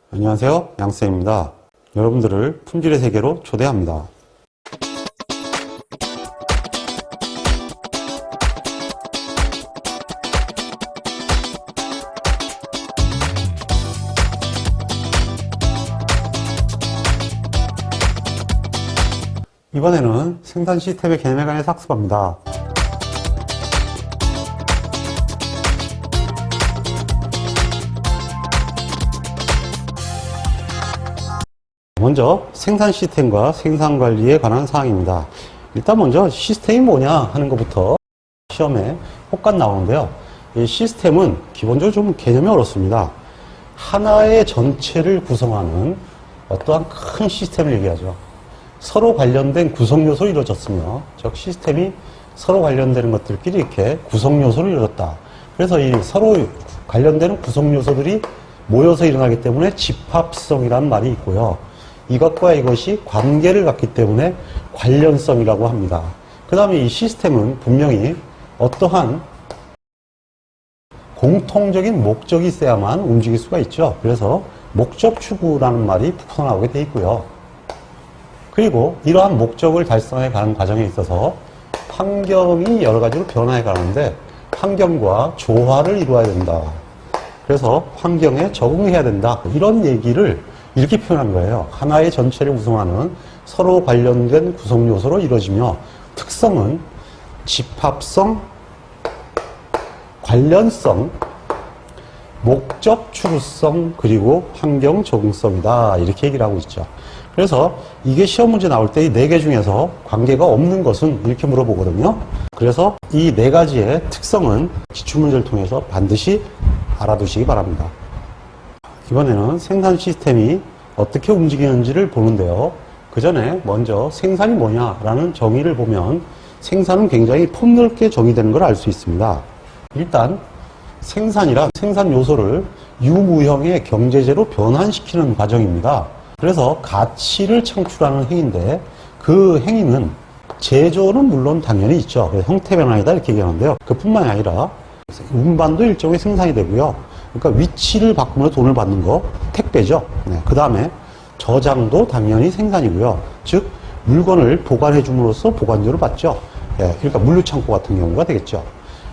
안녕하세요, 양쌤입니다. 여러분들을 품질의 세계로 초대합니다. 이번에는 생산 시스템의 개념에 관해서 학습합니다. 먼저 생산 시스템과 생산 관리에 관한 사항입니다. 일단 먼저 시스템이 뭐냐 하는 것부터 시험에 혹간 나오는데요. 이 시스템은 기본적으로 좀 개념이 어렵습니다. 하나의 전체를 구성하는 어떠한 큰 시스템을 얘기하죠. 서로 관련된 구성 요소로 이루어졌으며, 즉 시스템이 서로 관련되는 것들끼리 이렇게 구성 요소로 이루어졌다. 그래서 이 서로 관련되는 구성 요소들이 모여서 일어나기 때문에 집합성이라는 말이 있고요. 이것과 이것이 관계를 갖기 때문에 관련성이라고 합니다. 그 다음에 이 시스템은 분명히 어떠한 공통적인 목적이 있어야만 움직일 수가 있죠. 그래서 목적 추구라는 말이 나오게 되어 있고요. 그리고 이러한 목적을 달성해 가는 과정에 있어서 환경이 여러 가지로 변화해 가는데 환경과 조화를 이루어야 된다. 그래서 환경에 적응해야 된다. 이런 얘기를 이렇게 표현한 거예요. 하나의 전체를 구성하는 서로 관련된 구성 요소로 이루어지며 특성은 집합성, 관련성, 목적 추구성, 그리고 환경 적응성이다. 이렇게 얘기를 하고 있죠. 그래서 이게 시험 문제 나올 때 이 4개 중에서 관계가 없는 것은 이렇게 물어보거든요. 그래서 이 4가지의 특성은 기출문제를 통해서 반드시 알아두시기 바랍니다. 이번에는 생산 시스템이 어떻게 움직이는지를 보는데요. 그 전에 먼저 생산이 뭐냐라는 정의를 보면 생산은 굉장히 폭넓게 정의되는 걸 알 수 있습니다. 일단 생산이란 생산 요소를 유무형의 경제재로 변환시키는 과정입니다. 그래서 가치를 창출하는 행위인데 그 행위는 제조는 물론 당연히 있죠. 그래서 형태 변환이다 이렇게 얘기하는데요. 그뿐만이 아니라 운반도 일종의 생산이 되고요. 그러니까 위치를 바꾸면 돈을 받는 거 택배죠. 네. 그 다음에 저장도 당연히 생산이고요. 즉 물건을 보관해 줌으로써 보관료를 받죠. 네. 그러니까 물류창고 같은 경우가 되겠죠.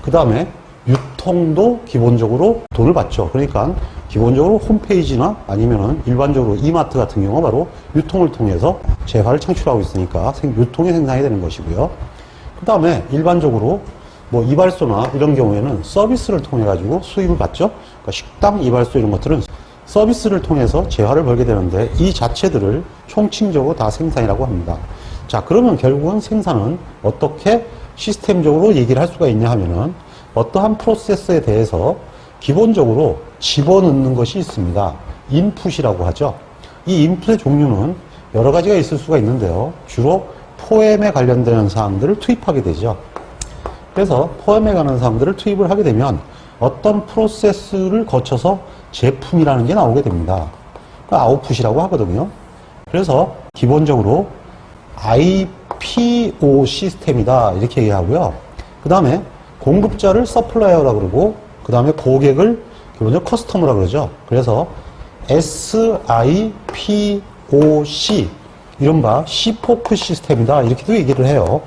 그 다음에 유통도 기본적으로 돈을 받죠. 그러니까 기본적으로 홈페이지나 아니면은 일반적으로 이마트 같은 경우가 바로 유통을 통해서 재화를 창출하고 있으니까 유통의 생산이 되는 것이고요. 그 다음에 일반적으로 뭐 이발소나 이런 경우에는 서비스를 통해 가지고 수입을 받죠. 그러니까 식당, 이발소 이런 것들은 서비스를 통해서 재화를 벌게 되는데 이 자체들을 총칭적으로 다 생산이라고 합니다. 자, 그러면 결국은 생산은 어떻게 시스템적으로 얘기를 할 수가 있냐 하면은 어떠한 프로세스에 대해서 기본적으로 집어넣는 것이 있습니다. 인풋이라고 하죠. 이 인풋의 종류는 여러 가지가 있을 수가 있는데요. 주로 포엠에 관련되는 사항들을 투입하게 되죠. 그래서 포엠에 관한 사항들을 투입을 하게 되면 어떤 프로세스를 거쳐서 제품이라는 게 나오게 됩니다. 그러니까 아웃풋이라고 하거든요. 그래서 기본적으로 IPO 시스템이다 이렇게 얘기하고요. 그 다음에 공급자를 서플라이어라고 그러고 그 다음에 고객을 기본적으로 커스터머라고 그러죠. 그래서 SIPOC 이른바 시포크 시스템이다 이렇게도 얘기를 해요.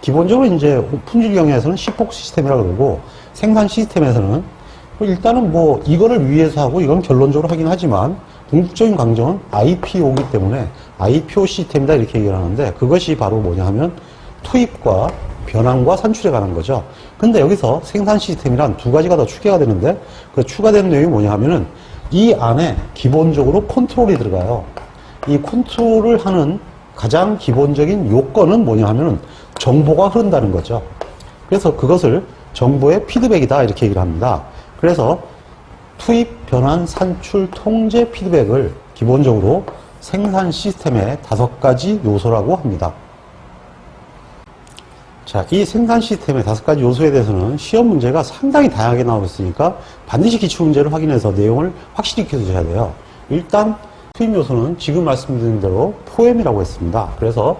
기본적으로 이제 품질 경영에서는 시폭 시스템이라고 그러고 생산 시스템에서는 일단은 뭐 이거를 위해서 하고 이건 결론적으로 하긴 하지만 궁극적인 강정은 IPO이기 때문에 IPO 시스템이다 이렇게 얘기를 하는데 그것이 바로 뭐냐 하면 투입과 변환과 산출에 관한 거죠. 근데 여기서 생산 시스템이란 2가지가 더 추가가 되는데 그 추가된 내용이 뭐냐 하면은 이 안에 기본적으로 컨트롤이 들어가요. 이 컨트롤을 하는 가장 기본적인 요건은 뭐냐 하면은 정보가 흐른다는 거죠. 그래서 그것을 정보의 피드백이다 이렇게 얘기를 합니다. 그래서 투입, 변환, 산출, 통제, 피드백을 기본적으로 생산 시스템의 5가지 요소라고 합니다. 자, 이 생산 시스템의 5가지 요소에 대해서는 시험 문제가 상당히 다양하게 나오고 있으니까 반드시 기출 문제를 확인해서 내용을 확실히 익혀두셔야 돼요. 일단 투입 요소는 지금 말씀드린 대로 포엠이라고 했습니다. 그래서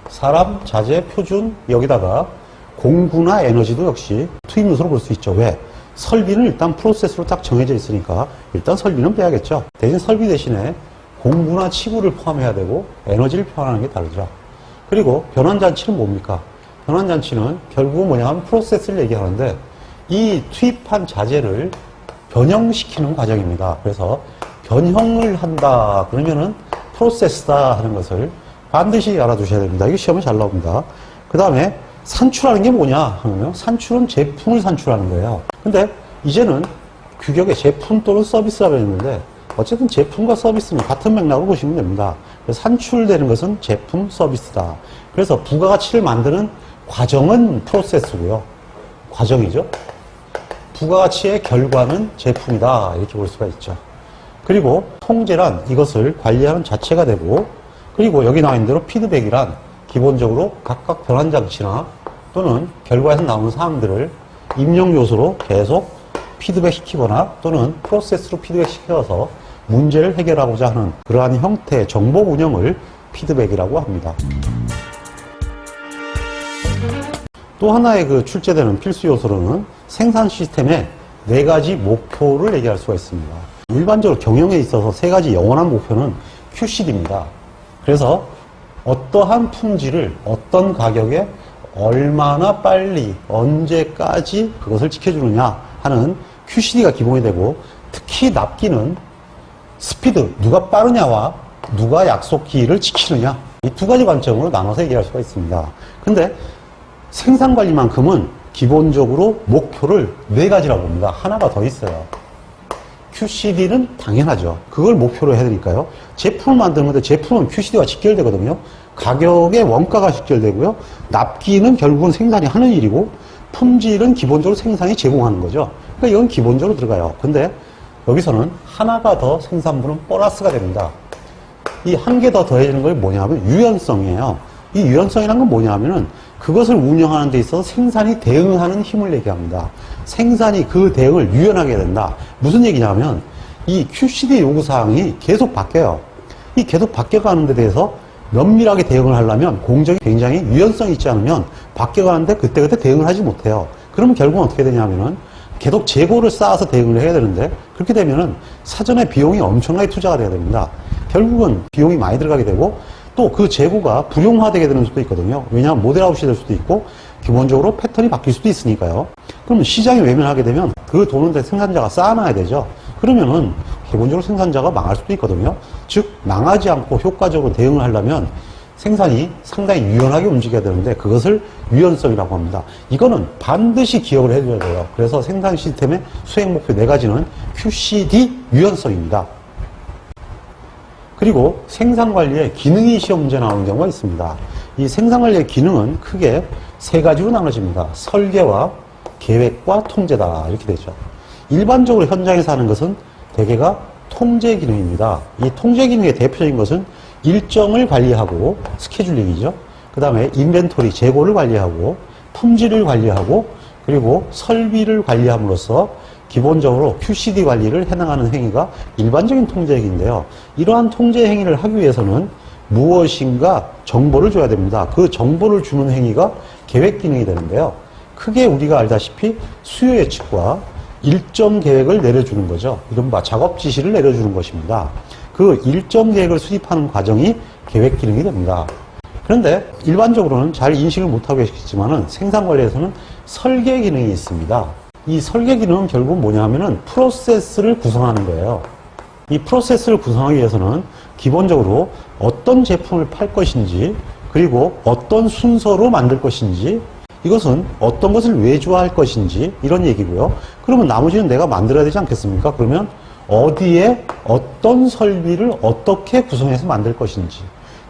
사람, 자재, 표준 여기다가 공구나 에너지도 역시 투입 요소로 볼 수 있죠. 왜? 설비는 일단 프로세스로 딱 정해져 있으니까 일단 설비는 빼야겠죠. 대신 설비 대신에 공구나 치구를 포함해야 되고 에너지를 표현하는 게 다르죠. 그리고 변환장치는 뭡니까? 변환장치는 결국은 뭐냐 하면 프로세스를 얘기하는데 이 투입한 자재를 변형시키는 과정입니다. 그래서 변형을 한다 그러면은 프로세스다 하는 것을 반드시 알아두셔야 됩니다. 이게 시험에 잘 나옵니다. 그 다음에 산출하는 게 뭐냐 하면 산출은 제품을 산출하는 거예요. 근데 이제는 규격의 제품 또는 서비스라고 했는데 어쨌든 제품과 서비스는 같은 맥락으로 보시면 됩니다. 그래서 산출되는 것은 제품, 서비스다. 그래서 부가가치를 만드는 과정은 프로세스고요. 과정이죠. 부가가치의 결과는 제품이다. 이렇게 볼 수가 있죠. 그리고 통제란 이것을 관리하는 자체가 되고, 그리고 여기 나와 있는 대로 피드백이란 기본적으로 각각 변환장치나 또는 결과에서 나오는 사항들을 입력 요소로 계속 피드백 시키거나 또는 프로세스로 피드백 시켜서 문제를 해결하고자 하는 그러한 형태의 정보 운영을 피드백이라고 합니다. 또 하나의 그 출제되는 필수 요소로는 생산 시스템의 4가지 목표를 얘기할 수가 있습니다. 일반적으로 경영에 있어서 3가지 영원한 목표는 QCD입니다. 그래서 어떠한 품질을 어떤 가격에 얼마나 빨리 언제까지 그것을 지켜주느냐 하는 QCD가 기본이 되고, 특히 납기는 스피드, 누가 빠르냐와 누가 약속기를 지키느냐, 이 2가지 관점으로 나눠서 얘기할 수가 있습니다. 근데 생산관리만큼은 기본적으로 목표를 4가지라고 봅니다. 하나가 더 있어요. QCD는 당연하죠. 그걸 목표로 해야 되니까요. 제품을 만드는데 제품은 QCD와 직결되거든요. 가격의 원가가 직결되고요. 납기는 결국은 생산이 하는 일이고, 품질은 기본적으로 생산이 제공하는 거죠. 그러니까 이건 기본적으로 들어가요. 근데 여기서는 하나가 더 생산부는 보너스가 됩니다. 이 한 개 더 더해지는 걸 뭐냐면 유연성이에요. 이 유연성이란 건 뭐냐면은 그것을 운영하는 데 있어서 생산이 대응하는 힘을 얘기합니다. 생산이 그 대응을 유연하게 해야 된다. 무슨 얘기냐면 이 QCD 요구사항이 계속 바뀌어요. 이 계속 바뀌어가는 데 대해서 면밀하게 대응을 하려면 공정이 굉장히 유연성이 있지 않으면 바뀌어가는데 그때그때 대응을 하지 못해요. 그러면 결국은 어떻게 되냐면은 계속 재고를 쌓아서 대응을 해야 되는데, 그렇게 되면은 사전에 비용이 엄청나게 투자가 돼야 됩니다. 결국은 비용이 많이 들어가게 되고, 또 그 재고가 불용화되게 되는 수도 있거든요. 왜냐하면 모델아웃이 될 수도 있고 기본적으로 패턴이 바뀔 수도 있으니까요. 그러면 시장이 외면하게 되면 그 돈은 생산자가 쌓아놔야 되죠. 그러면은 기본적으로 생산자가 망할 수도 있거든요. 즉 망하지 않고 효과적으로 대응을 하려면 생산이 상당히 유연하게 움직여야 되는데 그것을 유연성이라고 합니다. 이거는 반드시 기억을 해줘야 돼요. 그래서 생산 시스템의 수행 목표 4가지는 QCD 유연성입니다. 그리고 생산관리의 기능이 시험 문제 나오는 경우가 있습니다. 이 생산관리의 기능은 크게 3가지로 나눠집니다. 설계와 계획과 통제다. 이렇게 되죠. 일반적으로 현장에서 하는 것은 대개가 통제 기능입니다. 이 통제 기능의 대표적인 것은 일정을 관리하고 스케줄링이죠. 그 다음에 인벤토리, 재고를 관리하고 품질을 관리하고 그리고 설비를 관리함으로써 기본적으로 QCD 관리를 해나가는 행위가 일반적인 통제 행위인데요. 이러한 통제 행위를 하기 위해서는 무엇인가 정보를 줘야 됩니다. 그 정보를 주는 행위가 계획 기능이 되는데요. 크게 우리가 알다시피 수요 예측과 일정 계획을 내려주는 거죠. 이른바 작업 지시를 내려주는 것입니다. 그 일정 계획을 수립하는 과정이 계획 기능이 됩니다. 그런데 일반적으로는 잘 인식을 못하고 계시겠지만은 생산관리에서는 설계 기능이 있습니다. 이 설계 기능은 결국 뭐냐 하면은 프로세스를 구성하는 거예요. 이 프로세스를 구성하기 위해서는 기본적으로 어떤 제품을 팔 것인지, 그리고 어떤 순서로 만들 것인지, 이것은 어떤 것을 외주화할 것인지, 이런 얘기고요. 그러면 나머지는 내가 만들어야 되지 않겠습니까? 그러면 어디에 어떤 설비를 어떻게 구성해서 만들 것인지,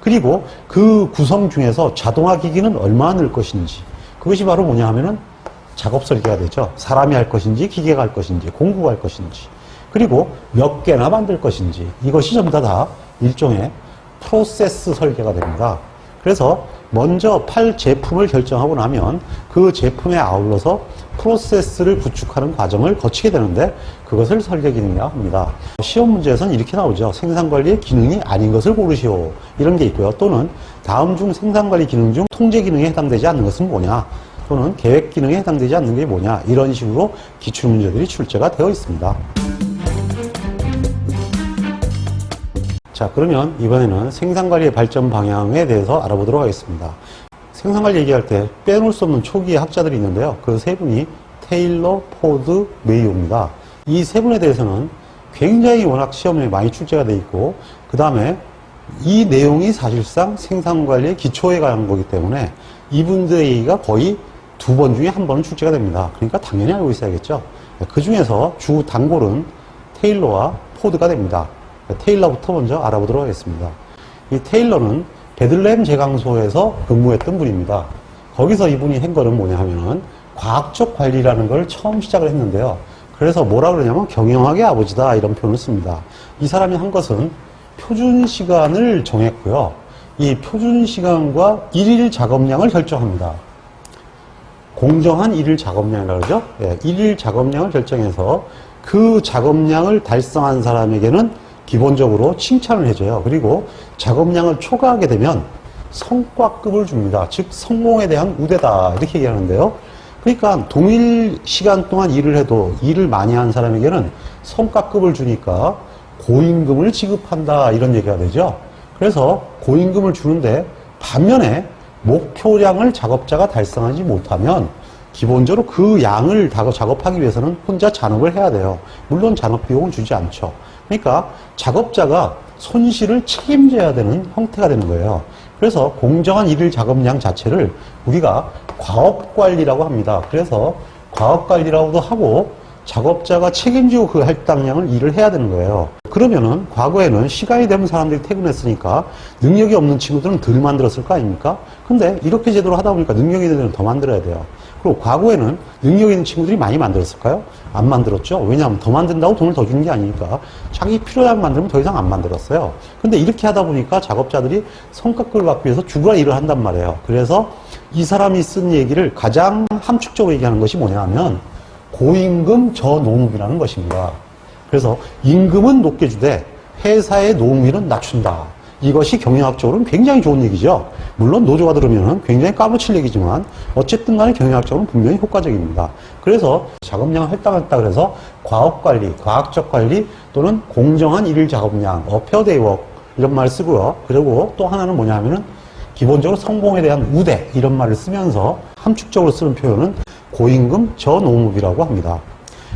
그리고 그 구성 중에서 자동화 기기는 얼마나 넣을 것인지, 그것이 바로 뭐냐 하면은 작업 설계가 되죠. 사람이 할 것인지 기계가 할 것인지 공구가 할 것인지, 그리고 몇 개나 만들 것인지, 이것이 전부 다 일종의 프로세스 설계가 됩니다. 그래서 먼저 팔 제품을 결정하고 나면 그 제품에 아울러서 프로세스를 구축하는 과정을 거치게 되는데 그것을 설계 기능이라고 합니다. 시험 문제에서는 이렇게 나오죠. 생산관리의 기능이 아닌 것을 고르시오. 이런 게 있고요. 또는 다음 중 생산관리 기능 중 통제 기능에 해당되지 않는 것은 뭐냐. 또는 계획 기능에 해당되지 않는 게 뭐냐, 이런 식으로 기출문제들이 출제가 되어 있습니다. 자, 그러면 이번에는 생산관리의 발전 방향에 대해서 알아보도록 하겠습니다. 생산관리 얘기할 때 빼놓을 수 없는 초기의 학자들이 있는데요. 그 세 분이 테일러, 포드, 메이오입니다. 이 세 분에 대해서는 굉장히 워낙 시험에 많이 출제가 되어 있고, 그 다음에 이 내용이 사실상 생산관리의 기초에 관한 거기 때문에 이분들의 얘기가 거의 2번 중에 1번은 출제가 됩니다. 그러니까 당연히 알고 있어야겠죠. 그 중에서 주 단골은 테일러와 포드가 됩니다. 테일러부터 먼저 알아보도록 하겠습니다. 이 테일러는 베들레헴 제강소에서 근무했던 분입니다. 거기서 이분이 한 거는 뭐냐 하면은 과학적 관리라는 걸 처음 시작을 했는데요. 그래서 뭐라 그러냐면 경영학의 아버지다, 이런 표현을 씁니다. 이 사람이 한 것은 표준 시간을 정했고요. 이 표준 시간과 일일 작업량을 결정합니다. 공정한 일일 작업량이라고 그러죠. 예, 일일 작업량을 결정해서 그 작업량을 달성한 사람에게는 기본적으로 칭찬을 해줘요. 그리고 작업량을 초과하게 되면 성과급을 줍니다. 즉 성공에 대한 우대다, 이렇게 얘기하는데요. 그러니까 동일 시간 동안 일을 해도 일을 많이 한 사람에게는 성과급을 주니까 고임금을 지급한다, 이런 얘기가 되죠. 그래서 고임금을 주는데, 반면에 목표량을 작업자가 달성하지 못하면 기본적으로 그 양을 작업하기 위해서는 혼자 잔업을 해야 돼요. 물론 잔업 비용은 주지 않죠. 그러니까 작업자가 손실을 책임져야 되는 형태가 되는 거예요. 그래서 공정한 일일 작업량 자체를 우리가 과업관리라고 합니다. 그래서 과업관리라고도 하고 작업자가 책임지고 그 할당량을 일을 해야 되는 거예요. 그러면은 과거에는 시간이 되면 사람들이 퇴근했으니까 능력이 없는 친구들은 덜 만들었을 거 아닙니까? 근데 이렇게 제대로 하다 보니까 능력이 있는 애들은 더 만들어야 돼요. 그리고 과거에는 능력 있는 친구들이 많이 만들었을까요? 안 만들었죠. 왜냐하면 더 만든다고 돈을 더 주는 게 아니니까 자기 필요한 만들면 더 이상 안 만들었어요. 근데 이렇게 하다 보니까 작업자들이 성과급을 받기 위해서 죽으라 일을 한단 말이에요. 그래서 이 사람이 쓴 얘기를 가장 함축적으로 얘기하는 것이 뭐냐 하면 고임금 저노무비라는 것입니다. 그래서 임금은 높게 주되 회사의 노무비는 낮춘다. 이것이 경영학적으로는 굉장히 좋은 얘기죠. 물론 노조가 들으면 굉장히 까무칠 얘기지만 어쨌든 간에 경영학적으로는 분명히 효과적입니다. 그래서 작업량을 할당했다 그래서 과업관리, 과학적 관리 또는 공정한 일일 작업량, 페어데이 워크, 이런 말을 쓰고요. 그리고 또 하나는 뭐냐 하면은 기본적으로 성공에 대한 우대, 이런 말을 쓰면서 함축적으로 쓰는 표현은 고임금 저노무비라고 합니다.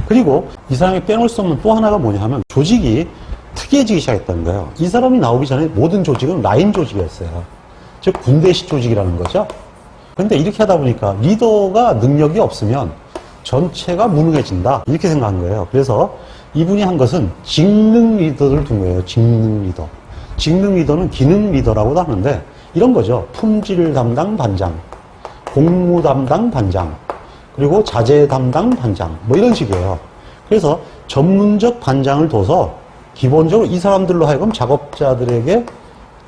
그리고 이 사람이 빼놓을 수 없는 또 하나가 뭐냐 하면 조직이 특이해지기 시작했다는 거예요. 이 사람이 나오기 전에 모든 조직은 라인 조직이었어요. 즉 군대식 조직이라는 거죠. 그런데 이렇게 하다 보니까 리더가 능력이 없으면 전체가 무능해진다, 이렇게 생각한 거예요. 그래서 이분이 한 것은 직능 리더를 둔 거예요. 직능 리더. 직능 리더는 기능 리더라고도 하는데 이런 거죠. 품질 담당 반장, 공무 담당 반장, 그리고 자재 담당 반장, 뭐 이런 식이에요. 그래서 전문적 반장을 둬서 기본적으로 이 사람들로 하여금 작업자들에게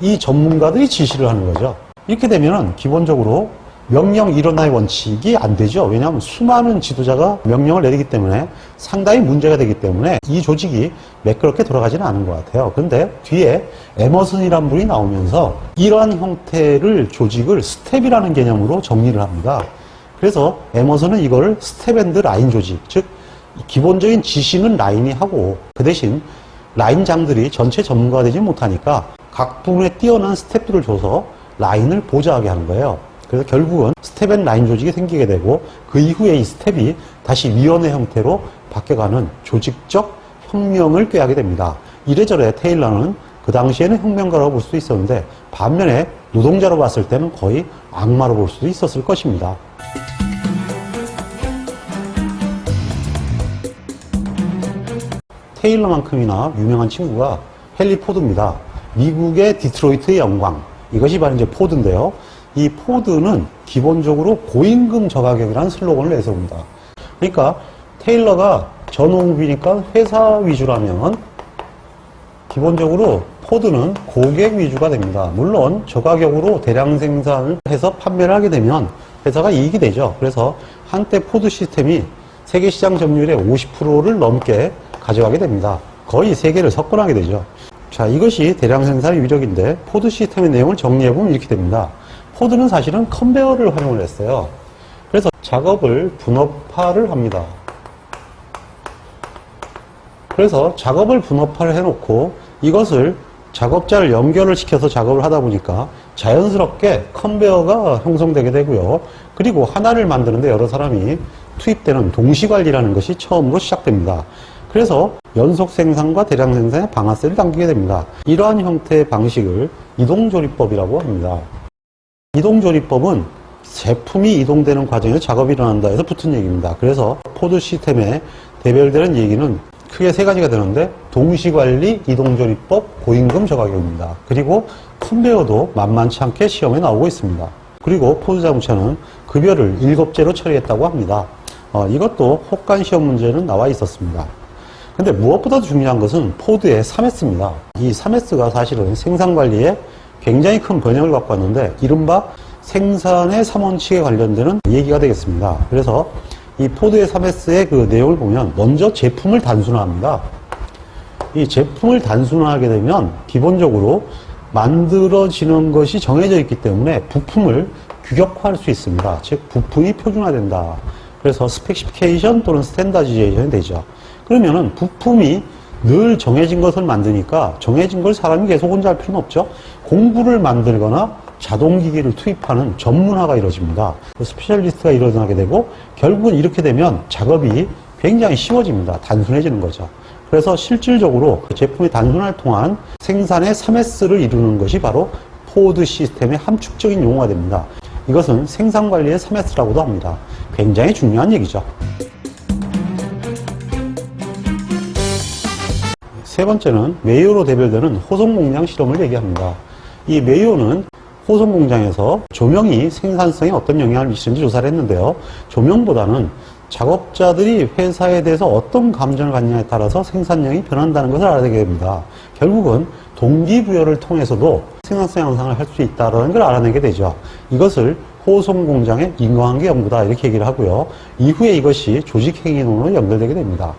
이 전문가들이 지시를 하는 거죠. 이렇게 되면은 기본적으로 명령 일원화의 원칙이 안 되죠. 왜냐하면 수많은 지도자가 명령을 내리기 때문에 상당히 문제가 되기 때문에 이 조직이 매끄럽게 돌아가지는 않은 것 같아요. 근데 뒤에 에머슨이라는 분이 나오면서 이러한 형태를 조직을 스텝이라는 개념으로 정리를 합니다. 그래서 에머슨은 이걸 스텝 앤드 라인 조직, 즉 기본적인 지시는 라인이 하고 그 대신 라인장들이 전체 전문가가 되지 못하니까 각 부분에 뛰어난 스텝들을 줘서 라인을 보좌하게 하는 거예요. 그래서 결국은 스텝 앤 라인 조직이 생기게 되고 그 이후에 이 스텝이 다시 위원회 형태로 바뀌어가는 조직적 혁명을 꾀하게 됩니다. 이래저래 테일러는 그 당시에는 혁명가라고 볼 수도 있었는데 반면에 노동자로 봤을 때는 거의 악마로 볼 수도 있었을 것입니다. 테일러만큼이나 유명한 친구가 헨리 포드입니다. 미국의 디트로이트의 영광. 이것이 바로 이제 포드인데요. 이 포드는 기본적으로 고임금 저가격이라는 슬로건을 내세웁니다. 그러니까 테일러가 전업이니까 회사 위주라면 기본적으로 포드는 고객 위주가 됩니다. 물론 저가격으로 대량 생산을 해서 판매를 하게 되면 회사가 이익이 되죠. 그래서 한때 포드 시스템이 세계 시장 점유율의 50%를 넘게 가져가게 됩니다. 거의 세계를 석권하게 되죠. 자, 이것이 대량 생산의 위력인데 포드 시스템의 내용을 정리해보면 이렇게 됩니다. 포드는 사실은 컨베어를 활용을 했어요. 그래서 작업을 분업화를 합니다. 그래서 작업을 분업화를 해놓고 이것을 작업자를 연결을 시켜서 작업을 하다 보니까 자연스럽게 컨베어가 형성되게 되고요. 그리고 하나를 만드는데 여러 사람이 투입되는 동시관리라는 것이 처음으로 시작됩니다. 그래서 연속 생산과 대량 생산의 방아쇠를 당기게 됩니다. 이러한 형태의 방식을 이동조립법이라고 합니다. 이동조립법은 제품이 이동되는 과정에서 작업이 일어난다 해서 붙은 얘기입니다. 그래서 포드 시스템에 대별되는 얘기는 크게 세 가지가 되는데 동시관리, 이동조립법, 고임금 저가격입니다. 그리고 컨베어도 만만치 않게 시험에 나오고 있습니다. 그리고 포드 자동차는 급여를 7제로 처리했다고 합니다. 이것도 혹간 시험 문제는 나와 있었습니다. 근데 무엇보다도 중요한 것은 포드의 3S입니다. 이 3S가 사실은 생산관리에 굉장히 큰 번영을 갖고 왔는데 이른바 생산의 3원칙에 관련되는 얘기가 되겠습니다. 그래서 이 포드의 3S의 그 내용을 보면 먼저 제품을 단순화합니다. 이 제품을 단순화하게 되면 기본적으로 만들어지는 것이 정해져 있기 때문에 부품을 규격화할 수 있습니다. 즉 부품이 표준화된다. 그래서 스펙시피케이션 또는 스탠다지제이션이 되죠. 그러면은 부품이 늘 정해진 것을 만드니까 정해진 걸 사람이 계속 혼자 할 필요는 없죠. 공구를 만들거나 자동기기를 투입하는 전문화가 이루어집니다. 스페셜리스트가 일어나게 되고 결국은 이렇게 되면 작업이 굉장히 쉬워집니다. 단순해지는 거죠. 그래서 실질적으로 제품의 단순화를 통한 생산의 3S를 이루는 것이 바로 포드 시스템의 함축적인 용어가 됩니다. 이것은 생산관리의 3S라고도 합니다. 굉장히 중요한 얘기죠. 세 번째는 메이오로 대별되는 호송 공장 실험을 얘기합니다. 이 메이오는 호송 공장에서 조명이 생산성에 어떤 영향을 미치는지 조사를 했는데요. 조명보다는 작업자들이 회사에 대해서 어떤 감정을 갖느냐에 따라서 생산량이 변한다는 것을 알아내게 됩니다. 결국은 동기부여를 통해서도 생산성 향상을 할 수 있다는 걸 알아내게 되죠. 이것을 호송 공장의 인과관계 연구다 이렇게 얘기를 하고요. 이후에 이것이 조직행위론으로 연결되게 됩니다.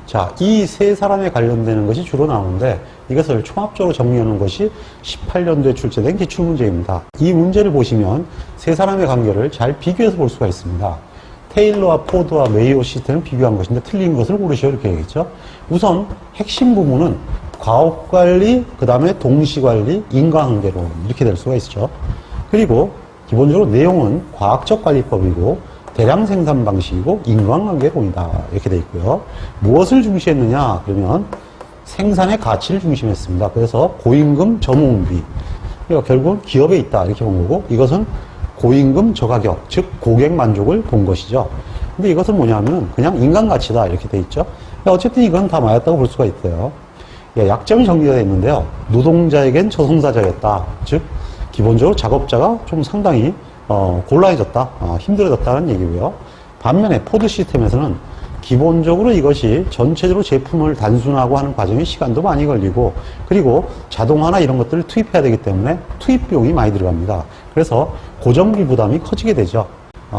자, 이 세 사람에 관련되는 것이 주로 나오는데 이것을 총합적으로 정리해 놓은 것이 18년도에 출제된 기출문제입니다. 이 문제를 보시면 세 사람의 관계를 잘 비교해서 볼 수가 있습니다. 테일러와 포드와 메이오 시스템을 비교한 것인데 틀린 것을 고르시오 이렇게 얘기했죠. 우선 핵심 부분은 과업관리, 그 다음에 동시관리, 인과관계론 이렇게 될 수가 있죠. 그리고 기본적으로 내용은 과학적 관리법이고 대량 생산 방식이고 인과관계론이다 이렇게 돼 있고요. 무엇을 중시했느냐 그러면 생산의 가치를 중심했습니다. 그래서 고임금 저무응비, 그러니까 결국은 기업에 있다 이렇게 본 거고 이것은 고임금 저가격, 즉 고객 만족을 본 것이죠. 근데 이것은 뭐냐면 그냥 인간가치다 이렇게 돼 있죠. 어쨌든 이건 다 맞았다고 볼 수가 있어요. 약점이 정리가 되어 있는데요. 노동자에겐 저승사자였다. 즉 기본적으로 작업자가 좀 상당히 곤란해졌다, 힘들어졌다는 얘기고요. 반면에 포드 시스템에서는 기본적으로 이것이 전체적으로 제품을 단순화하고 하는 과정에 시간도 많이 걸리고 그리고 자동화나 이런 것들을 투입해야 되기 때문에 투입 비용이 많이 들어갑니다. 그래서 고정비 부담이 커지게 되죠.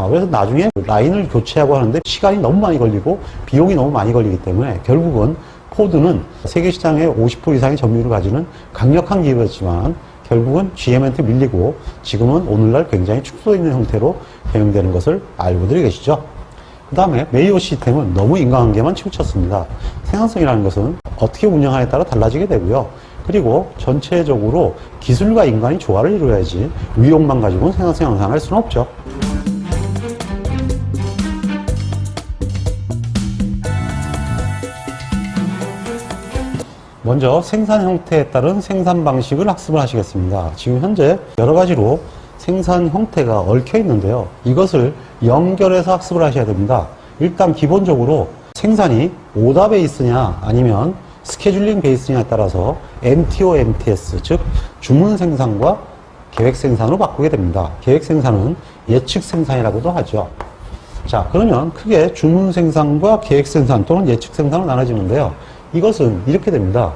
그래서 나중에 라인을 교체하고 하는데 시간이 너무 많이 걸리고 비용이 너무 많이 걸리기 때문에 결국은 포드는 세계 시장의 50% 이상의 점유율을 가지는 강력한 기업이었지만 결국은 GM한테 밀리고 지금은 오늘날 굉장히 축소되어 있는 형태로 대응되는 것을 알고들 계시죠. 그 다음에 메이오 시스템은 너무 인과관계만 치우쳤습니다. 생산성이라는 것은 어떻게 운영하냐에 따라 달라지게 되고요. 그리고 전체적으로 기술과 인간이 조화를 이루어야지 위용만 가지고는 생산성 향상할 수는 없죠. 먼저 생산 형태에 따른 생산 방식을 학습을 하시겠습니다. 지금 현재 여러 가지로 생산 형태가 얽혀 있는데요. 이것을 연결해서 학습을 하셔야 됩니다. 일단 기본적으로 생산이 오더 베이스냐 아니면 스케줄링 베이스냐에 따라서 MTO, MTS, 즉 주문 생산과 계획 생산으로 바꾸게 됩니다. 계획 생산은 예측 생산이라고도 하죠. 자, 그러면 크게 주문 생산과 계획 생산 또는 예측 생산으로 나눠지는데요. 이것은 이렇게 됩니다.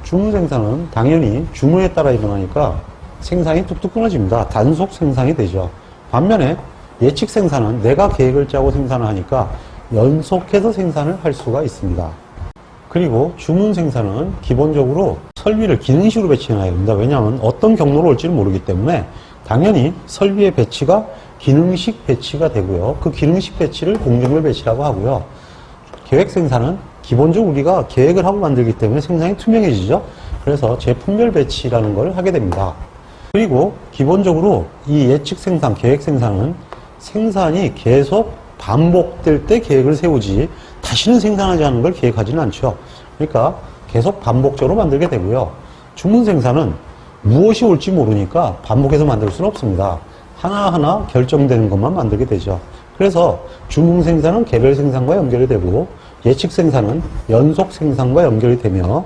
주문 생산은 당연히 주문에 따라 일어나니까 생산이 뚝뚝 끊어집니다. 단속 생산이 되죠. 반면에 예측 생산은 내가 계획을 짜고 생산을 하니까 연속해서 생산을 할 수가 있습니다. 그리고 주문 생산은 기본적으로 설비를 기능식으로 배치해놔야 됩니다. 왜냐하면 어떤 경로로 올지는 모르기 때문에 당연히 설비의 배치가 기능식 배치가 되고요. 그 기능식 배치를 공정별 배치라고 하고요. 계획 생산은 기본적으로 우리가 계획을 하고 만들기 때문에 생산이 투명해지죠. 그래서 제품별 배치라는 걸 하게 됩니다. 그리고 기본적으로 이 예측 생산, 계획 생산은 생산이 계속 반복될 때 계획을 세우지 다시는 생산하지 않는 걸 계획하지는 않죠. 그러니까 계속 반복적으로 만들게 되고요. 주문 생산은 무엇이 올지 모르니까 반복해서 만들 수는 없습니다. 하나하나 결정되는 것만 만들게 되죠. 그래서 주문 생산은 개별 생산과 연결이 되고 예측 생산은 연속 생산과 연결이 되며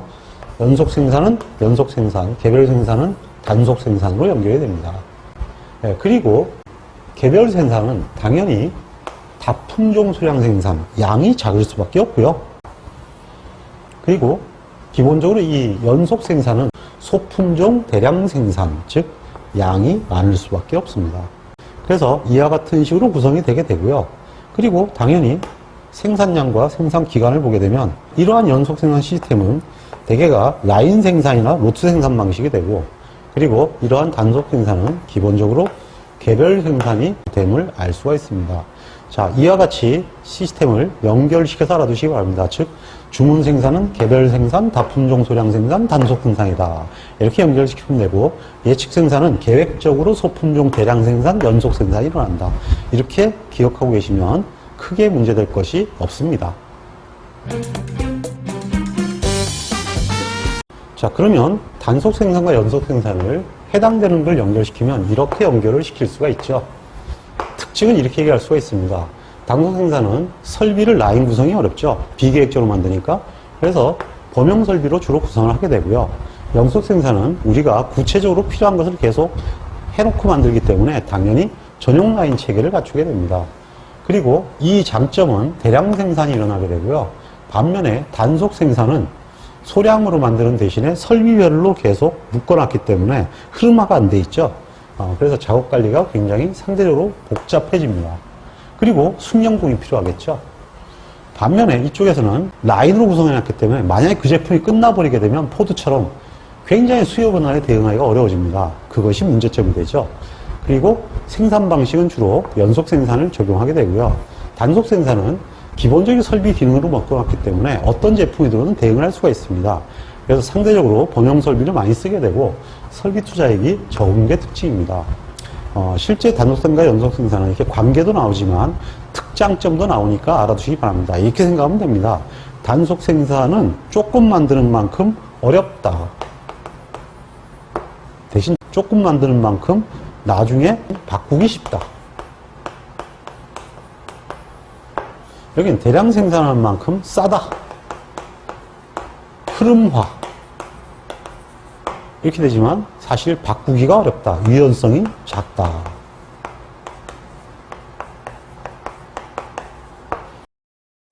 연속 생산은 연속 생산, 개별 생산은 단속 생산으로 연결이 됩니다. 네, 그리고 개별 생산은 당연히 다품종 소량 생산, 양이 작을 수밖에 없고요. 그리고 기본적으로 이 연속 생산은 소품종 대량 생산, 즉 양이 많을 수밖에 없습니다. 그래서 이와 같은 식으로 구성이 되게 되고요. 그리고 당연히 생산량과 생산 기간을 보게 되면 이러한 연속 생산 시스템은 대개가 라인 생산이나 로트 생산 방식이 되고, 그리고 이러한 단속 생산은 기본적으로 개별 생산이 됨을 알 수가 있습니다. 자, 이와 같이 시스템을 연결시켜서 알아두시기 바랍니다. 즉, 주문 생산은 개별 생산, 다품종 소량 생산, 단속 생산이다. 이렇게 연결시키면 되고, 예측 생산은 계획적으로 소품종 대량 생산, 연속 생산이 일어난다. 이렇게 기억하고 계시면 크게 문제될 것이 없습니다. 자, 그러면 단속 생산과 연속 생산을 해당되는 걸 연결시키면 이렇게 연결을 시킬 수가 있죠. 특징은 이렇게 얘기할 수가 있습니다. 단속 생산은 설비를 라인 구성이 어렵죠. 비계획적으로 만드니까. 그래서 범용 설비로 주로 구성을 하게 되고요. 연속 생산은 우리가 구체적으로 필요한 것을 계속 해놓고 만들기 때문에 당연히 전용 라인 체계를 갖추게 됩니다. 그리고 이 장점은 대량 생산이 일어나게 되고요. 반면에 단속 생산은 소량으로 만드는 대신에 설비별로 계속 묶어놨기 때문에 흐름화가 안 돼 있죠. 그래서 작업 관리가 굉장히 상대적으로 복잡해집니다. 그리고 숙련공이 필요하겠죠. 반면에 이쪽에서는 라인으로 구성해놨기 때문에 만약에 그 제품이 끝나버리게 되면 포드처럼 굉장히 수요 변화에 대응하기가 어려워집니다. 그것이 문제점이 되죠. 그리고 생산 방식은 주로 연속 생산을 적용하게 되고요. 단속 생산은 기본적인 설비 기능으로 묶어놨기 때문에 어떤 제품이 들어오든 대응을 할 수가 있습니다. 그래서 상대적으로 범용 설비를 많이 쓰게 되고 설비 투자액이 적은 게 특징입니다. 실제 단속 생산과 연속 생산은 이렇게 관계도 나오지만 특장점도 나오니까 알아두시기 바랍니다. 이렇게 생각하면 됩니다. 단속 생산은 조금 만드는 만큼 어렵다. 대신 조금 만드는 만큼 나중에 바꾸기 쉽다. 여기는 대량 생산하는 만큼 싸다. 흐름화. 이렇게 되지만 사실 바꾸기가 어렵다. 유연성이 작다.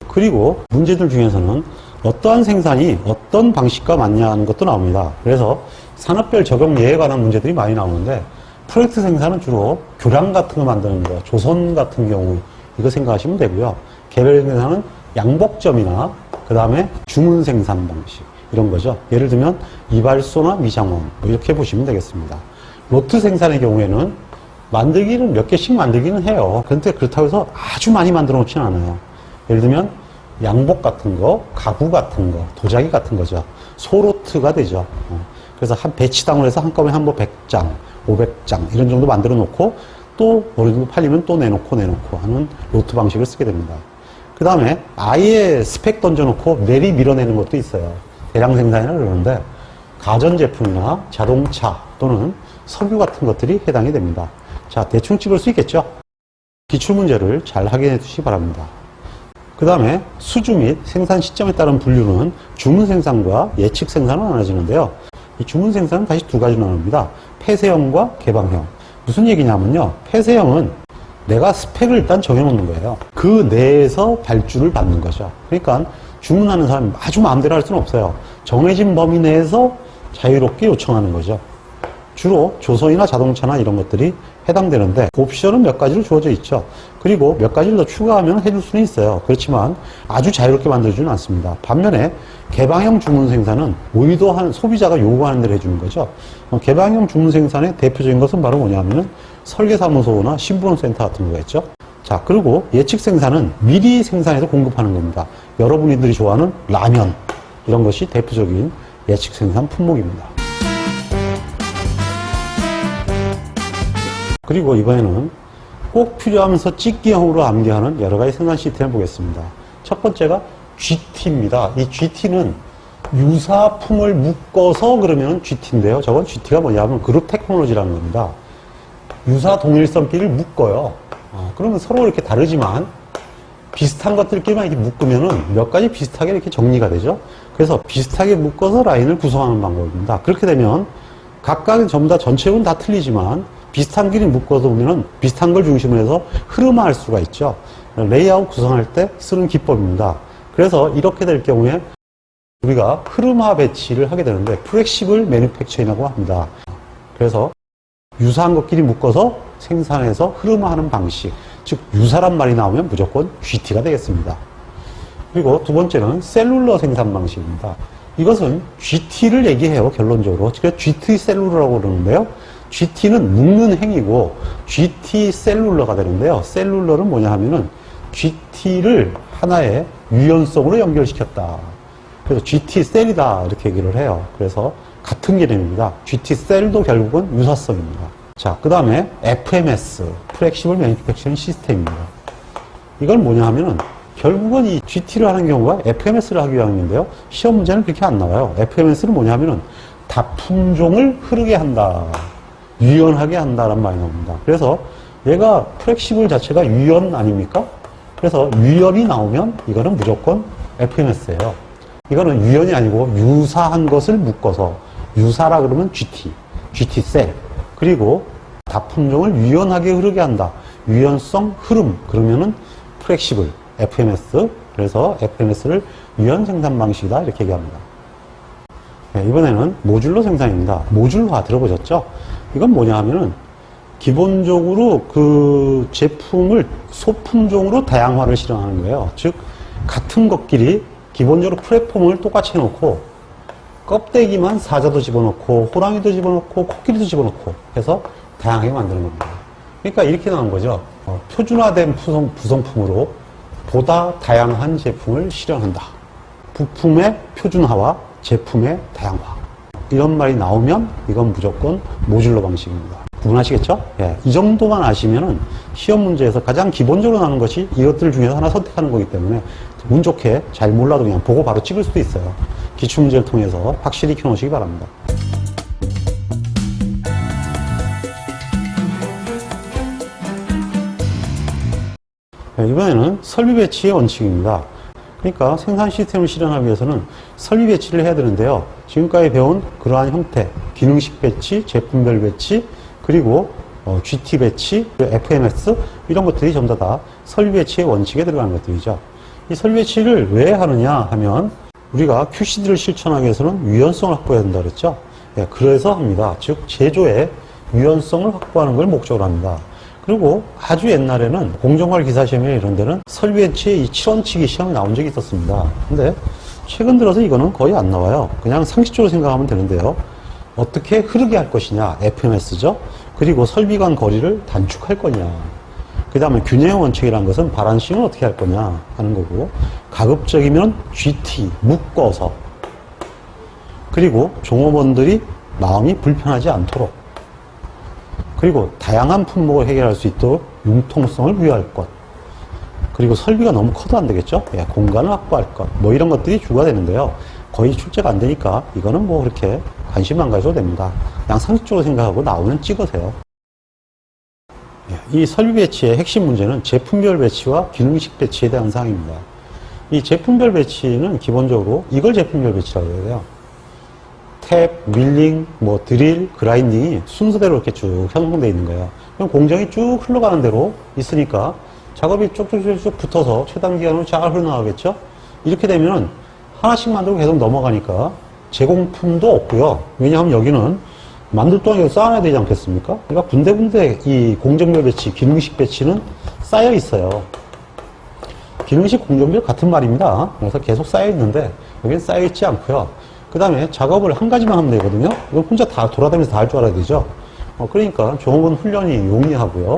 그리고 문제들 중에서는 어떠한 생산이 어떤 방식과 맞냐 하는 것도 나옵니다. 그래서 산업별 적용 예에 관한 문제들이 많이 나오는데 프로젝트 생산은 주로 교량 같은 거 만드는 거, 조선 같은 경우 이거 생각하시면 되고요. 개별 생산은 양복점이나 그 다음에 주문 생산 방식 이런 거죠. 예를 들면 이발소나 미장원 이렇게 보시면 되겠습니다. 로트 생산의 경우에는 만들기는 몇 개씩 만들기는 해요. 그런데 그렇다고 해서 아주 많이 만들어 놓지는 않아요. 예를 들면 양복 같은 거, 가구 같은 거, 도자기 같은 거죠. 소로트가 되죠. 그래서 한 배치당으로 해서 한꺼번에 한 번 100장, 500장 이런 정도 만들어 놓고 또 어느 정도 팔리면 또 내놓고 하는 로트 방식을 쓰게 됩니다. 그 다음에 아예 스펙 던져놓고 내리 밀어내는 것도 있어요. 대량 생산이라 그러는데 가전제품이나 자동차 또는 석유 같은 것들이 해당이 됩니다. 자, 대충 찍을 수 있겠죠? 기출문제를 잘 확인해 주시기 바랍니다. 그 다음에 수주 및 생산 시점에 따른 분류는 주문 생산과 예측 생산으로 나눠지는데요. 이 주문 생산은 다시 두 가지로 나눕니다. 폐쇄형과 개방형. 무슨 얘기냐면요. 폐쇄형은 내가 스펙을 일단 정해놓는 거예요. 그 내에서 발주를 받는 거죠. 그러니까 주문하는 사람이 아주 마음대로 할 수는 없어요. 정해진 범위 내에서 자유롭게 요청하는 거죠. 주로 조선이나 자동차나 이런 것들이 해당되는데 옵션은 몇 가지로 주어져 있죠. 그리고 몇 가지를 더 추가하면 해줄 수는 있어요. 그렇지만 아주 자유롭게 만들어주지는 않습니다. 반면에 개방형 주문 생산은 의도한 소비자가 요구하는 대로 해주는 거죠. 개방형 주문 생산의 대표적인 것은 바로 뭐냐면은 설계사무소나 신분센터 같은 거겠죠. 자, 그리고 예측 생산은 미리 생산해서 공급하는 겁니다. 여러분들이 좋아하는 라면 이런 것이 대표적인 예측 생산 품목입니다. 그리고 이번에는 꼭 필요하면서 찍기형으로 암기하는 여러 가지 생산 시스템을 보겠습니다. 첫 번째가 GT입니다. 이 GT는 유사품을 묶어서 그러면 GT인데요. 저건 GT가 뭐냐면 그룹 테크놀로지라는 겁니다. 유사 동일성끼리를 묶어요. 그러면 서로 이렇게 다르지만 비슷한 것들끼리만 이렇게 묶으면은 몇 가지 비슷하게 이렇게 정리가 되죠. 그래서 비슷하게 묶어서 라인을 구성하는 방법입니다. 그렇게 되면 각각은 전부 다 전체적으로는 다 틀리지만 비슷한 길이 묶어서 보면은 비슷한 걸 중심으로 해서 흐름화할 수가 있죠. 레이아웃 구성할 때 쓰는 기법입니다. 그래서 이렇게 될 경우에 우리가 흐름화 배치를 하게 되는데 플렉시블 매니팩처링이라고 합니다. 그래서 유사한 것끼리 묶어서 생산해서 흐름화하는 방식, 즉 유사란 말이 나오면 무조건 GT가 되겠습니다. 그리고 두 번째는 셀룰러 생산 방식입니다. 이것은 GT를 얘기해요, 결론적으로. 그래서 GT 셀룰러라고 그러는데요. GT는 묶는 행위고 GT 셀룰러가 되는데요. 셀룰러는 뭐냐 하면은 GT를 하나의 유연성으로 연결시켰다. 그래서 GT 셀이다 이렇게 얘기를 해요. 그래서 같은 개념입니다. GT 셀도 결국은 유사성입니다. 자, 그 다음에 FMS, Flexible Manufacturing System입니다. 이건 뭐냐 하면은 결국은 이 GT를 하는 경우가 FMS를 하기 위함인데요. 시험 문제는 그렇게 안 나와요. FMS는 뭐냐 하면은 다품종을 흐르게 한다. 유연하게 한다는 말이 나옵니다. 그래서 얘가 플렉시블 자체가 유연 아닙니까? 그래서 유연이 나오면 이거는 무조건 FMS예요. 이거는 유연이 아니고 유사한 것을 묶어서 유사라 그러면 GT 셀. 그리고 다품종을 유연하게 흐르게 한다. 유연성 흐름. 그러면은 플렉시블 FMS. 그래서 FMS를 유연 생산 방식이다 이렇게 얘기합니다. 네, 이번에는 모듈러 생산입니다. 모듈화 들어보셨죠? 이건 뭐냐 하면은 기본적으로 그 제품을 소품종으로 다양화를 실현하는 거예요. 즉 같은 것끼리 기본적으로 플랫폼을 똑같이 해놓고 껍데기만 사자도 집어넣고 호랑이도 집어넣고 코끼리도 집어넣고 해서 다양하게 만드는 겁니다. 그러니까 이렇게 나온 거죠. 표준화된 구성품으로 보다 다양한 제품을 실현한다. 부품의 표준화와 제품의 다양화. 이런 말이 나오면 이건 무조건 모듈러 방식입니다. 구분하시겠죠? 예, 이 정도만 아시면은 시험 문제에서 가장 기본적으로 나오는 것이 이것들 중에서 하나 선택하는 거기 때문에 운 좋게 잘 몰라도 그냥 보고 바로 찍을 수도 있어요. 기출문제를 통해서 확실히 익혀놓으시기 바랍니다. 네, 이번에는 설비 배치의 원칙입니다. 그러니까 생산 시스템을 실현하기 위해서는 설비 배치를 해야 되는데요. 지금까지 배운 그러한 형태, 기능식 배치, 제품별 배치, 그리고 GT 배치, FMS 이런 것들이 전부 다 설비 배치의 원칙에 들어가는 것들이죠. 이 설비 배치를 왜 하느냐 하면 우리가 QCD를 실천하기 위해서는 유연성을 확보해야 된다 그랬죠. 예, 그래서 합니다. 즉 제조의 유연성을 확보하는 걸 목적으로 합니다. 그리고 아주 옛날에는 공정거래 기사시험이나 이런 데는 설비 배치의 이 7원칙이 시험에 나온 적이 있었습니다. 근데 최근 들어서 이거는 거의 안 나와요. 그냥 상식적으로 생각하면 되는데요. 어떻게 흐르게 할 것이냐, FMS죠. 그리고 설비 간 거리를 단축할 거냐. 그 다음에 균형 원칙이라는 것은 바란싱을 어떻게 할 거냐 하는 거고, 가급적이면 GT, 묶어서, 그리고 종업원들이 마음이 불편하지 않도록, 그리고 다양한 품목을 해결할 수 있도록 융통성을 부여할 것, 그리고 설비가 너무 커도 안 되겠죠. 예, 공간을 확보할 것, 뭐 이런 것들이 주가 되는데요. 거의 출제가 안 되니까 이거는 뭐 그렇게 관심 안 가져도 됩니다. 그냥 상식적으로 생각하고 나오면 찍으세요. 예, 이 설비 배치의 핵심 문제는 제품별 배치와 기능식 배치에 대한 사항입니다. 이 제품별 배치는 기본적으로 이걸 제품별 배치라고 해요. 탭, 밀링, 뭐 드릴, 그라인딩이 순서대로 이렇게 쭉 형성되어 있는 거예요. 그럼 공정이 쭉 흘러가는 대로 있으니까 작업이 쭉쭉쭉 붙어서 최단 기간으로 잘 흘러나가겠죠? 이렇게 되면 하나씩 만들고 계속 넘어가니까 제공품도 없고요. 왜냐하면 여기는 만들 동안 이거 쌓아야 되지 않겠습니까? 그러니까 군데군데 이 공정별 배치, 기능식 배치는 쌓여 있어요. 기능식 공정별 같은 말입니다. 그래서 계속 쌓여 있는데 여기는 쌓여 있지 않고요. 그 다음에 작업을 한 가지만 하면 되거든요. 이건 혼자 다 돌아다니면서 다 할 줄 알아야 되죠. 그러니까 종업원 훈련이 용이하고요.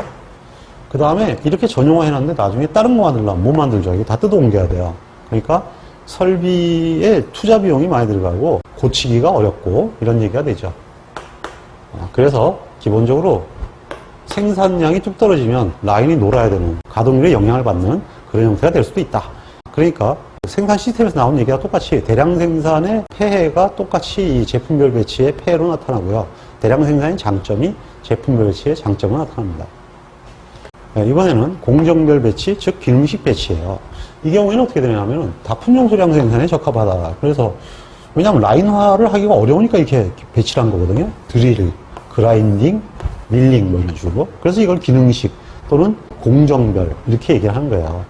그 다음에 이렇게 전용화 해놨는데 나중에 다른 거 만들려면 못 만들죠. 이거 다 뜯어 옮겨야 돼요. 그러니까 설비에 투자 비용이 많이 들어가고 고치기가 어렵고 이런 얘기가 되죠. 그래서 기본적으로 생산량이 뚝 떨어지면 라인이 놀아야 되는, 가동률에 영향을 받는 그런 형태가 될 수도 있다. 그러니까 생산 시스템에서 나온 얘기가 똑같이 대량 생산의 폐해가 똑같이 이 제품별 배치의 폐해로 나타나고요. 대량 생산의 장점이 제품별 배치의 장점으로 나타납니다. 이번에는 공정별 배치, 즉 기능식 배치예요. 이 경우에는 어떻게 되냐면 다품종 소량 생산에 적합하다. 그래서 왜냐하면 라인화를 하기가 어려우니까 이렇게 배치를 한 거거든요. 드릴, 그라인딩, 밀링 뭐 이런 식으로. 그래서 이걸 기능식 또는 공정별 이렇게 얘기를 하는 거예요.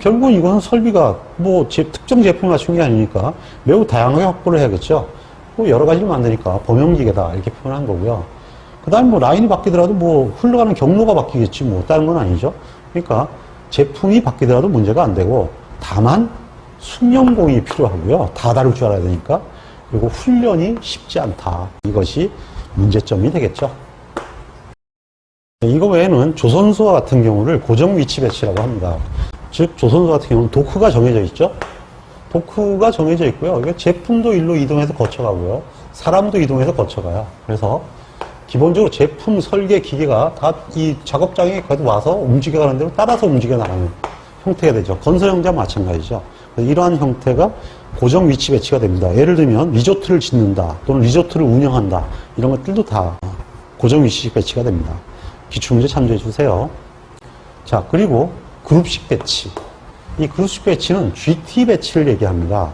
결국은 이거는 설비가 뭐 특정 제품을 맞춘 게 아니니까 매우 다양하게 확보를 해야겠죠. 여러 가지를 만드니까 범용기계다 이렇게 표현한 거고요. 그 다음에 뭐 라인이 바뀌더라도 뭐 흘러가는 경로가 바뀌겠지 뭐 다른 건 아니죠. 그러니까 제품이 바뀌더라도 문제가 안 되고 다만 숙련공이 필요하고요. 다 다룰 줄 알아야 되니까. 그리고 훈련이 쉽지 않다. 이것이 문제점이 되겠죠. 이거 외에는 조선소와 같은 경우를 고정 위치 배치라고 합니다. 즉 조선소 같은 경우는 도크가 정해져 있죠. 도크가 정해져 있고요. 제품도 일로 이동해서 거쳐가고요. 사람도 이동해서 거쳐가요. 그래서 기본적으로 제품 설계 기계가 다 이 작업장에 와서 움직여가는 대로 따라서 움직여 나가는 형태가 되죠. 건설 현장 마찬가지죠. 이러한 형태가 고정 위치 배치가 됩니다. 예를 들면 리조트를 짓는다 또는 리조트를 운영한다 이런 것들도 다 고정 위치 배치가 됩니다. 기출문제 참조해 주세요. 자, 그리고 그룹식 배치. 이 그룹식 배치는 GT 배치를 얘기합니다.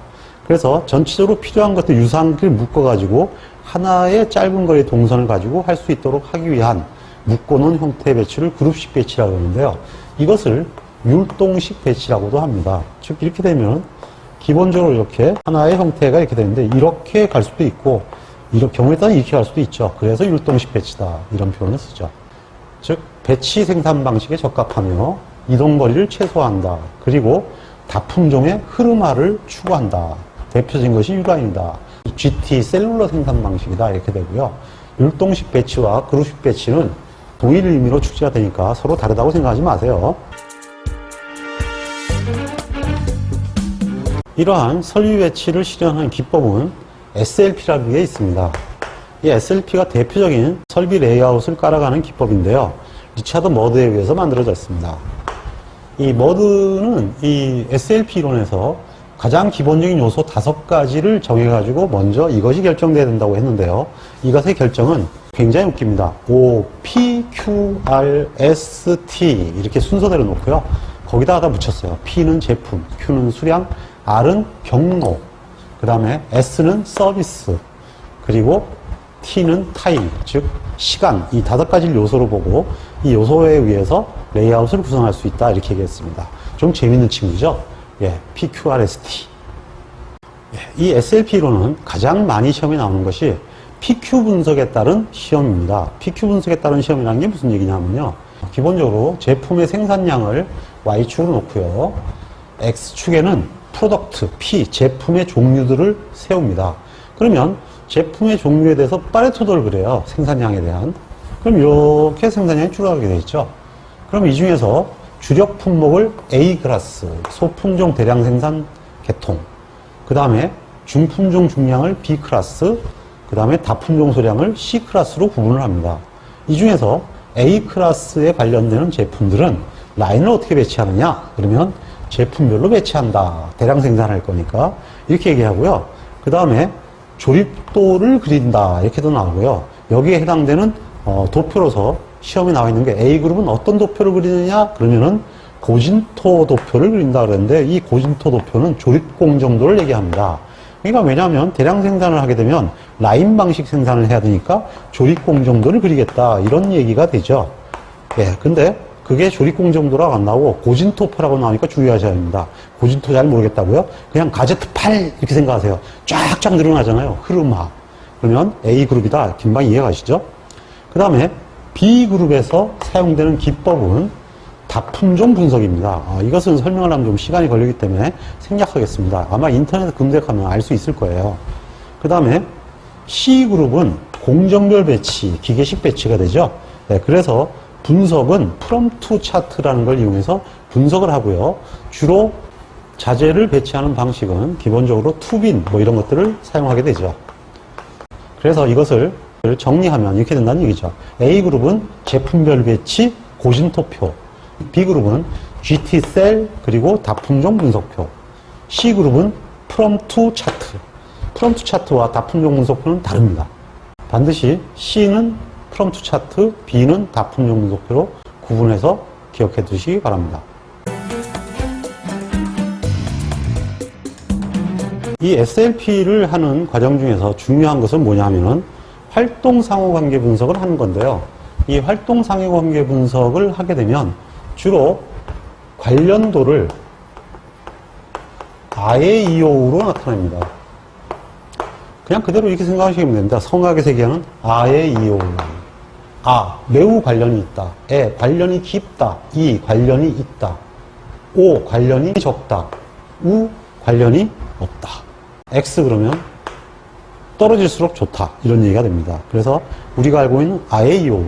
그래서 전체적으로 필요한 것들 유사한 걸 묶어가지고 하나의 짧은 거리의 동선을 가지고 할 수 있도록 하기 위한 묶어놓은 형태의 배치를 그룹식 배치라고 하는데요. 이것을 율동식 배치라고도 합니다. 즉 이렇게 되면 기본적으로 이렇게 하나의 형태가 이렇게 되는데 이렇게 갈 수도 있고 이런 경우에 따라 이렇게 갈 수도 있죠. 그래서 율동식 배치다 이런 표현을 쓰죠. 즉 배치 생산 방식에 적합하며 이동거리를 최소화한다. 그리고 다품종의 흐름화를 추구한다. 대표적인 것이 유라인이다. GT 셀룰러 생산 방식이다 이렇게 되고요. 율동식 배치와 그룹식 배치는 동일 의미로 축지가 되니까 서로 다르다고 생각하지 마세요. 이러한 설비 배치를 실현하는 기법은 SLP라는 게 있습니다. 이 SLP가 대표적인 설비 레이아웃을 깔아가는 기법인데요. 리차드 머드에 의해서 만들어졌습니다. 이 머드는 이 SLP 이론에서 가장 기본적인 요소 5가지를 정해가지고 먼저 이것이 결정돼야 된다고 했는데요. 이것의 결정은 굉장히 웃깁니다. O, P, Q, R, S, T 이렇게 순서대로 놓고요. 거기다가 다 붙였어요. P는 제품, Q는 수량, R은 경로, 그 다음에 S는 서비스, 그리고 T는 타임, 즉 시간, 이 5가지를 요소로 보고 이 요소에 의해서 레이아웃을 구성할 수 있다 이렇게 얘기했습니다. 좀 재밌는 친구죠. 예, PQRST. 예, 이 SLP로는 가장 많이 시험에 나오는 것이 PQ 분석에 따른 시험입니다. PQ 분석에 따른 시험이라는 게 무슨 얘기냐면요. 기본적으로 제품의 생산량을 Y축으로 놓고요. X축에는 프로덕트, P, 제품의 종류들을 세웁니다. 그러면 제품의 종류에 대해서 파레토도를 그래요. 생산량에 대한. 그럼 이렇게 생산량이 줄어가게 되어 있죠. 그럼 이 중에서 주력 품목을 A 클래스, 소품종 대량 생산 계통, 그 다음에 중품종 중량을 B 클래스, 그 다음에 다품종 소량을 C 클래스로 구분을 합니다. 이 중에서 A 클래스에 관련되는 제품들은 라인을 어떻게 배치하느냐? 그러면 제품별로 배치한다. 대량 생산할 거니까. 이렇게 얘기하고요. 그 다음에 조립도를 그린다. 이렇게도 나오고요. 여기에 해당되는 도표로서 시험에 나와 있는 게 A그룹은 어떤 도표를 그리느냐? 그러면은 고진토 도표를 그린다 그랬는데 이 고진토 도표는 조립공 정도를 얘기합니다. 그러니까 왜냐하면 대량 생산을 하게 되면 라인 방식 생산을 해야 되니까 조립공 정도를 그리겠다 이런 얘기가 되죠. 예, 근데 그게 조립공 정도라고 안 나오고 고진토표라고 나오니까 주의하셔야 합니다. 고진토 잘 모르겠다고요? 그냥 가제트 8 이렇게 생각하세요. 쫙쫙 늘어나잖아요. 흐름화. 그러면 A그룹이다. 금방 이해가시죠? 그 다음에 B그룹에서 사용되는 기법은 다품종 분석입니다. 이것은 설명을 하면 좀 시간이 걸리기 때문에 생략하겠습니다. 아마 인터넷에 검색하면 알 수 있을 거예요. 그 다음에 C그룹은 공정별 배치, 기계식 배치가 되죠. 네, 그래서 분석은 프롬프트 차트라는 걸 이용해서 분석을 하고요. 주로 자재를 배치하는 방식은 기본적으로 투빈 뭐 이런 것들을 사용하게 되죠. 그래서 이것을 정리하면 이렇게 된다는 얘기죠. A그룹은 제품별 배치, 고진토표. B그룹은 GT셀 그리고 다품종 분석표. C그룹은 프롬프트 차트. 프롬프트 차트와 다품종 분석표는 다릅니다. 반드시 C는 프롬프트 차트, B는 다품종 분석표로 구분해서 기억해 두시기 바랍니다. 이 SLP를 하는 과정 중에서 중요한 것은 뭐냐면은 활동 상호관계 분석을 하는 건데요. 이 활동 상호관계 분석을 하게 되면 주로 관련도를 아의 이오우로 나타냅니다. 그냥 그대로 이렇게 생각하시면 됩니다. 성악의 세계는 아의 이오우. 아, 매우 관련이 있다. 에, 관련이 깊다. 이, 관련이 있다. 오, 관련이 적다. 우, 관련이 없다. X 그러면 떨어질수록 좋다. 이런 얘기가 됩니다. 그래서 우리가 알고 있는 아의 이오우.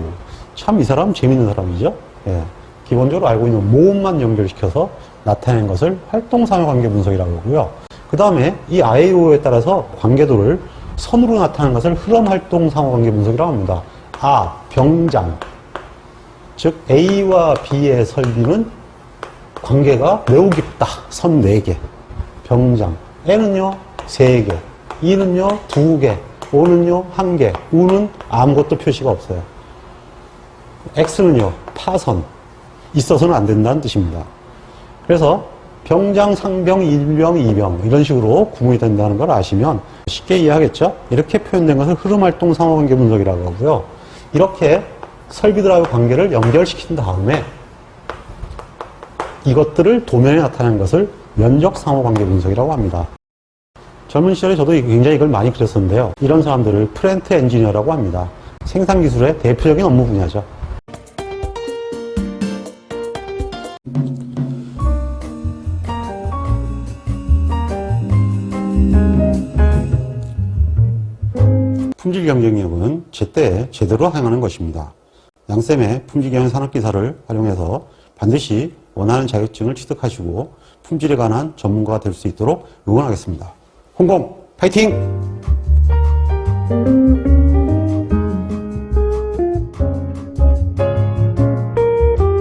참 이 사람 재밌는 사람이죠. 예. 기본적으로 알고 있는 모음만 연결시켜서 나타낸 것을 활동상호관계 분석이라고 하고요. 그 다음에 이 아이오에 따라서 관계도를 선으로 나타내는 것을 흐름활동상호관계 분석이라고 합니다. 아, 병장. 즉 A와 B의 설비는 관계가 매우 깊다. 선 4개. 병장. N은요 3개. E는요 2개. O는요 1개. U는 아무것도 표시가 없어요. X는요 파선. 있어서는 안 된다는 뜻입니다. 그래서 병장, 상병, 일병, 이병 이런 식으로 구분이 된다는 걸 아시면 쉽게 이해하겠죠? 이렇게 표현된 것을 흐름활동 상호관계 분석이라고 하고요. 이렇게 설비들하고 관계를 연결시킨 다음에 이것들을 도면에 나타내는 것을 면적 상호관계 분석이라고 합니다. 젊은 시절에 저도 굉장히 이걸 많이 그렸었는데요. 이런 사람들을 프론트 엔지니어라고 합니다. 생산기술의 대표적인 업무 분야죠. 품질 경쟁력은 제때 제대로 행하는 것입니다. 양쌤의 품질 경영 산업기사를 활용해서 반드시 원하는 자격증을 취득하시고 품질에 관한 전문가가 될 수 있도록 응원하겠습니다. 홍콩 파이팅!